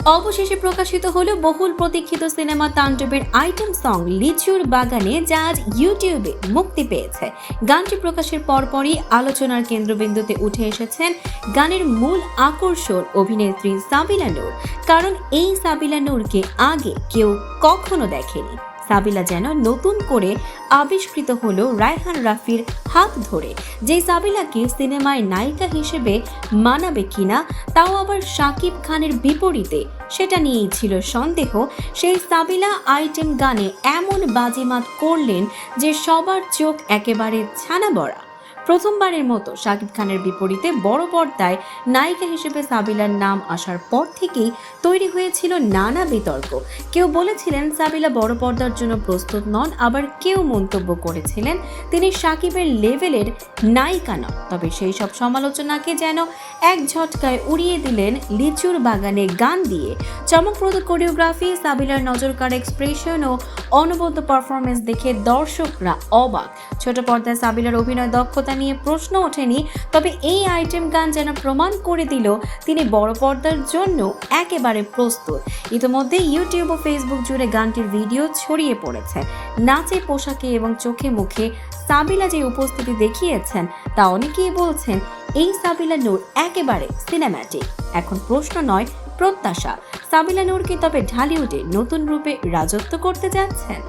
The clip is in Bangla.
অবশেষে প্রকাশিত হলো বহুল প্রতীক্ষিত সিনেমা তাণ্ডবের আইটেম সং লিচুর বাগানে, যা আজ ইউটিউবে মুক্তি পেয়েছে। গানটি প্রকাশের পরপরই আলোচনার কেন্দ্রবিন্দুতে উঠে এসেছেন গানের মূল আকর্ষণ অভিনেত্রী সাবিলা নূর। কারণ এই সাবিলা নূরকে আগে কেউ কখনো দেখেনি। সাবিলা যেন নতুন করে আবিষ্কৃত হলো রায়হান রাফির হাত ধরে। যে সাবিলাকে সিনেমায় নায়িকা হিসেবে মানাবে কিনা, তাও আবার শাকিব খানের বিপরীতে, সেটা নিয়েই ছিল সন্দেহ। সেই সাবিলা আইটেম গানে এমন বাজিমাত করলেন যে সবার চোখ একেবারে ছানা বড়া। প্রথমবারের মতো শাকিব খানের বিপরীতে বড় পর্দায় নায়িকা হিসেবে সাবিলার নাম আসার পর থেকেই তৈরি হয়েছিল নানা বিতর্ক। কেউ বলেছিলেন সাবিলা বড় পর্দার জন্য প্রস্তুত নন, আবার কেউ মন্তব্য করেছিলেন তিনি শাকিবের লেভেলের নায়িকা নন। তবে সেই সব সমালোচনাকে যেন এক ঝটকায় উড়িয়ে দিলেন লিচুর বাগানে গান দিয়ে। চমকপ্রদ কোরিওগ্রাফি, সাবিলার নজরকাড়া এক্সপ্রেশন ও অনবদ্য পারফরমেন্স দেখে দর্শকরা অবাক। ছোট পর্দায় সাবিলার অভিনয় দক্ষতা নিয়ে প্রশ্ন ওঠেনি, তবে এই আইটেম গান যেন প্রমাণ করে দিল তিনি বড় পর্দার জন্য একেবারে প্রস্তুত। ইতিমধ্যে ইউটিউব ও ফেসবুক জুড়ে গানটির ভিডিও ছড়িয়ে পড়েছে। নাচে, পোশাকে এবং চোখে মুখে সাবিলা যে উপস্থিতি দেখিয়েছেন, তা অনেকেই বলছেন এই সাবিলা নূর একেবারে সিনেম্যাটিক। এখন প্রশ্ন নয়, প্রত্যাশা, সাবিলা নূর কি তবে ঢালিউডে নতুন রূপে রাজত্ব করতে যাচ্ছেন?